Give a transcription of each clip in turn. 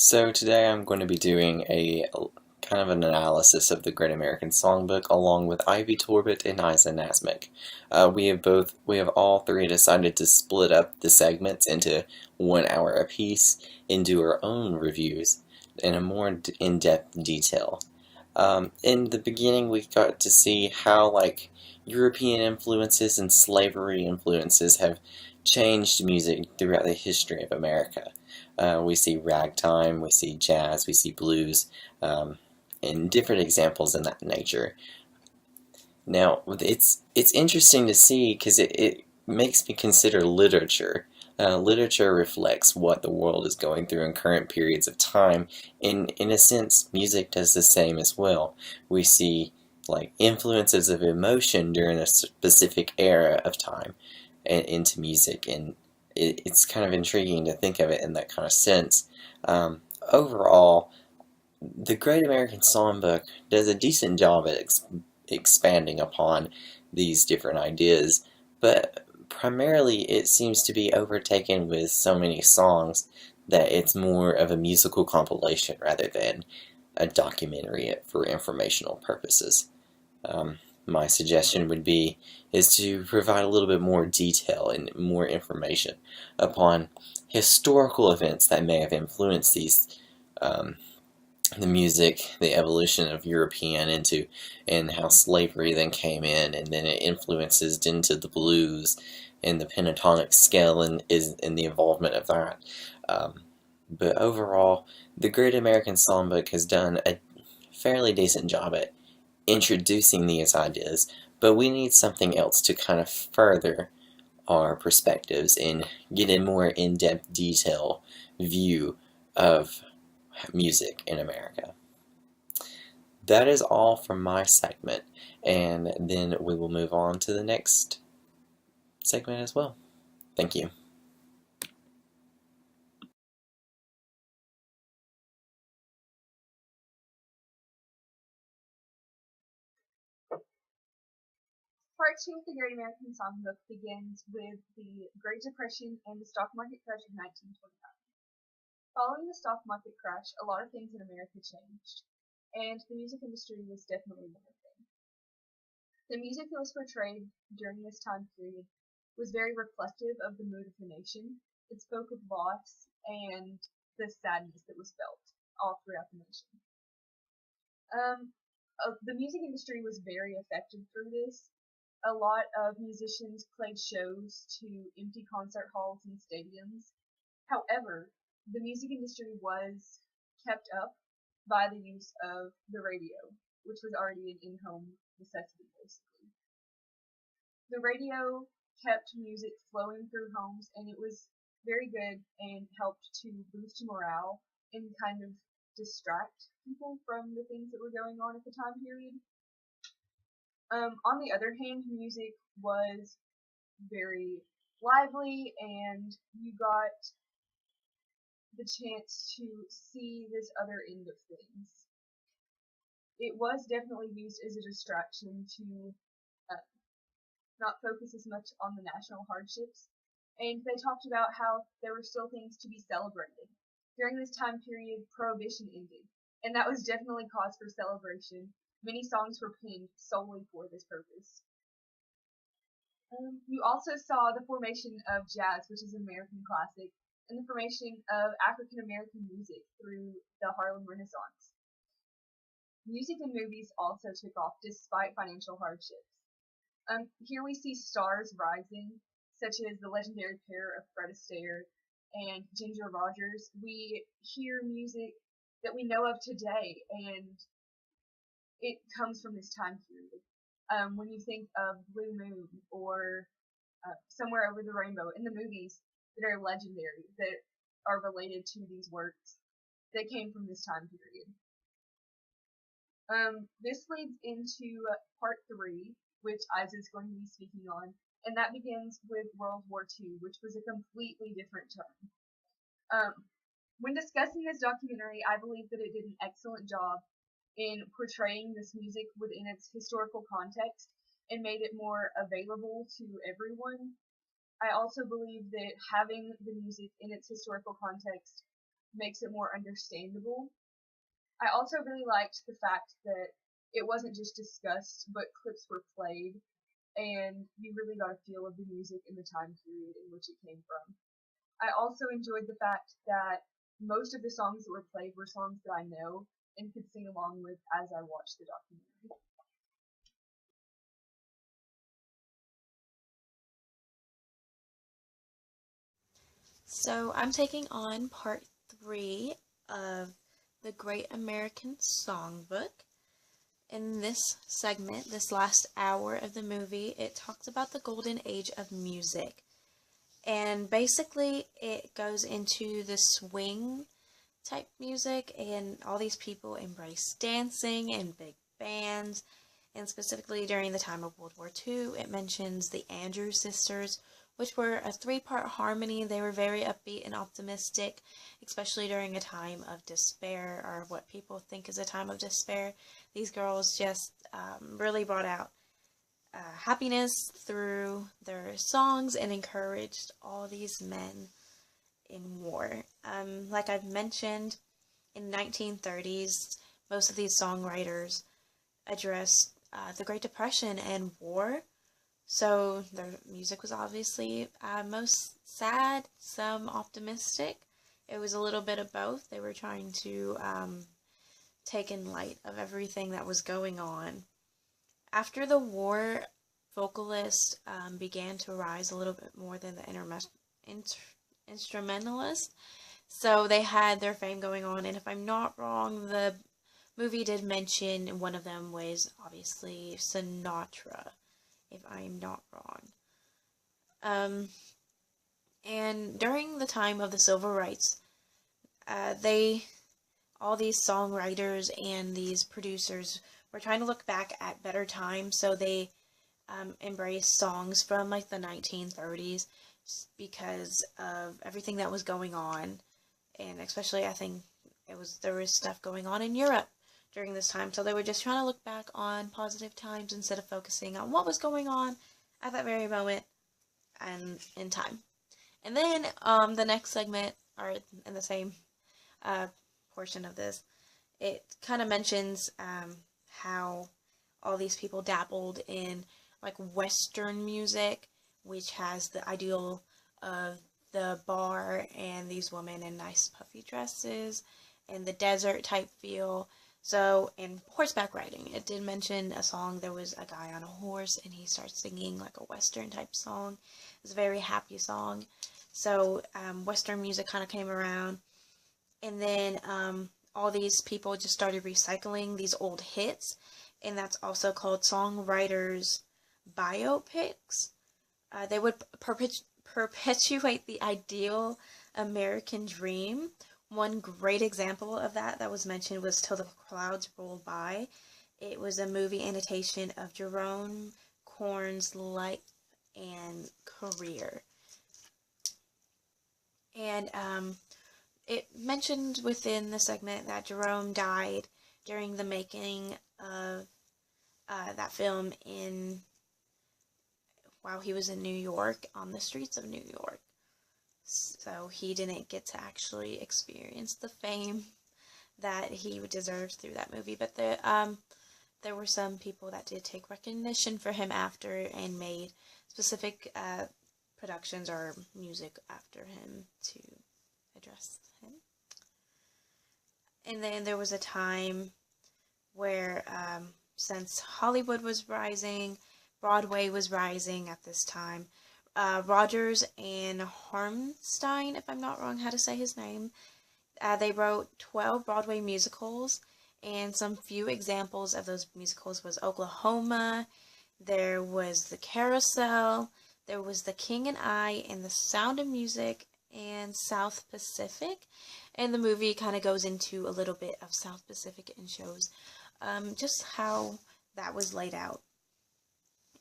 So today I'm going to be doing a kind of an analysis of the Great American Songbook along with Ivy Torbett and Isa Nazimek. We have all three decided to split up the segments into 1 hour apiece and do our own reviews in a more in-depth detail. In the beginning, we got to see how European influences and slavery influences have changed music throughout the history of America. We see ragtime, we see jazz, we see blues, and different examples in that nature. Now, it's interesting to see because it makes me consider literature. Literature reflects what the world is going through in current periods of time, and in a sense, music does the same as well. We see influences of emotion during a specific era of time and into music, and it's kind of intriguing to think of it in that kind of sense. Overall, the Great American Songbook does a decent job at expanding upon these different ideas, but primarily it seems to be overtaken with so many songs that it's more of a musical compilation rather than a documentary for informational purposes. My suggestion would be is to provide a little bit more detail and more information upon historical events that may have influenced the music, the evolution of European into, and how slavery then came in, and then it influences into the blues and the pentatonic scale and the involvement of that. But overall, the Great American Songbook has done a fairly decent job at introducing these ideas, but we need something else to kind of further our perspectives and get a more in-depth detail view of music in America. That is all from my segment, and then we will move on to the next segment as well. Thank you. Part two of the Great American Songbook begins with the Great Depression and the stock market crash of 1929. Following the stock market crash, a lot of things in America changed, and the music industry was definitely one of them. The music that was portrayed during this time period was very reflective of the mood of the nation. It spoke of loss and the sadness that was felt all throughout the nation. The music industry was very affected through this. A lot of musicians played shows to empty concert halls and stadiums. However, the music industry was kept up by the use of the radio, which was already an in-home necessity, basically. The radio kept music flowing through homes, and it was very good and helped to boost morale and kind of distract people from the things that were going on at the time period. On the other hand, music was very lively, and you got the chance to see this other end of things. It was definitely used as a distraction to not focus as much on the national hardships, and they talked about how there were still things to be celebrated. During this time period, Prohibition ended, and that was definitely cause for celebration. Many songs were penned solely for this purpose. You also saw the formation of jazz, which is an American classic, and the formation of African American music through the Harlem Renaissance. Music and movies also took off despite financial hardships. Here we see stars rising, such as the legendary pair of Fred Astaire and Ginger Rogers. We hear music that we know of today, and it comes from this time period. When you think of Blue Moon or Somewhere Over the Rainbow in the movies that are legendary, that are related to these works, they came from this time period. This leads into part 3, which Isa is going to be speaking on, and that begins with World War II, which was a completely different term. When discussing this documentary, I believe that it did an excellent job in portraying this music within its historical context and made it more available to everyone. I also believe that having the music in its historical context makes it more understandable. I also really liked the fact that it wasn't just discussed, but clips were played, and you really got a feel of the music and the time period in which it came from. I also enjoyed the fact that most of the songs that were played were songs that I know and could sing along with as I watched the documentary. So I'm taking on part 3 of the Great American Songbook. In this segment, this last hour of the movie, it talks about the golden age of music. And basically, it goes into the swing type music, and all these people embrace dancing and big bands. And specifically during the time of World War II, it mentions the Andrews Sisters, which were a 3-part harmony. They were very upbeat and optimistic, especially during a time of despair, or what people think is a time of despair. These girls just really brought out happiness through their songs and encouraged all these men in war. Like I've mentioned, in 1930s, most of these songwriters addressed the Great Depression and war. So their music was obviously most sad, some optimistic. It was a little bit of both. They were trying to take in light of everything that was going on. After the war, vocalists began to rise a little bit more than the instrumentalists. So they had their fame going on, and if I'm not wrong, the movie did mention one of them was obviously Sinatra, if I'm not wrong. And during the time of the civil rights, all these songwriters and these producers were trying to look back at better times, so they embraced songs from like the 1930s because of everything that was going on, and especially I think there was stuff going on in Europe during this time, so they were just trying to look back on positive times instead of focusing on what was going on at that very moment and in time. And then the next segment, or in the same portion of this, it kind of mentions how all these people dabbled in like Western music, which has the ideal of the bar and these women in nice puffy dresses and the desert type feel. So, in horseback riding, it did mention a song. There was a guy on a horse, and he starts singing like a Western type song. It was a very happy song. So, Western music kind of came around. And then all these people just started recycling these old hits. And that's also called songwriters' biopics. They would perpetuate the ideal American dream. One great example of that was mentioned was Till the Clouds Roll By. It was a movie annotation of Jerome Korn's life and career. And it mentioned within the segment that Jerome died during the making of that film while he was in New York, on the streets of New York. So he didn't get to actually experience the fame that he deserves through that movie. But there were some people that did take recognition for him after and made specific productions or music after him to address him. And then there was a time where since Hollywood was rising, Broadway was rising at this time. Rodgers and Hammerstein, if I'm not wrong how to say his name, they wrote 12 Broadway musicals, and some few examples of those musicals was Oklahoma, there was The Carousel, there was The King and I, and The Sound of Music, and South Pacific. And the movie kind of goes into a little bit of South Pacific and shows just how that was laid out.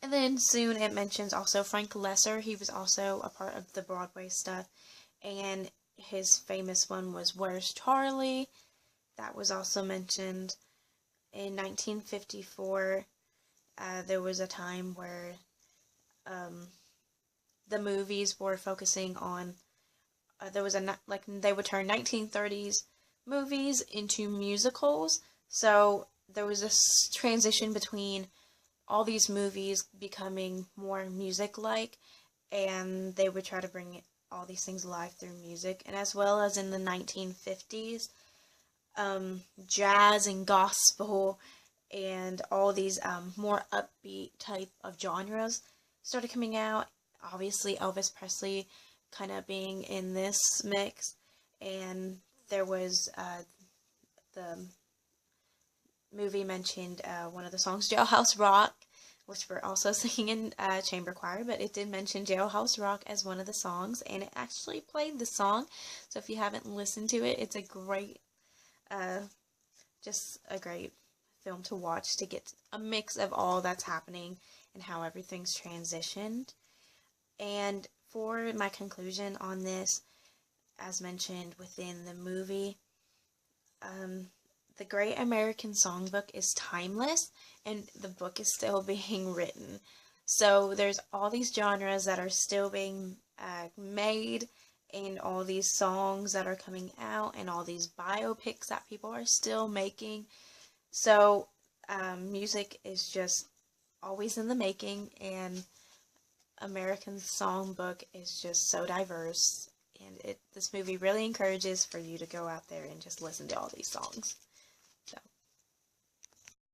And then soon it mentions also Frank Lesser. He was also a part of the Broadway stuff. And his famous one was Where's Charlie? That was also mentioned. In 1954, there was a time where the movies were focusing on there was like they would turn 1930s movies into musicals. So there was this transition between all these movies becoming more music-like, and they would try to bring all these things alive through music. And as well as in the 1950s, jazz and gospel and all these more upbeat type of genres started coming out. Obviously, Elvis Presley kind of being in this mix, and there was the movie mentioned one of the songs, Jailhouse Rock, which we're also singing in chamber choir, but it did mention Jailhouse Rock as one of the songs, and it actually played the song. So if you haven't listened to it, it's a great, just a great film to watch to get a mix of all that's happening and how everything's transitioned. And for my conclusion on this, as mentioned within the movie, the Great American Songbook is timeless, and the book is still being written. So there's all these genres that are still being made, and all these songs that are coming out, and all these biopics that people are still making. So music is just always in the making, and American Songbook is just so diverse, and this movie really encourages for you to go out there and just listen to all these songs.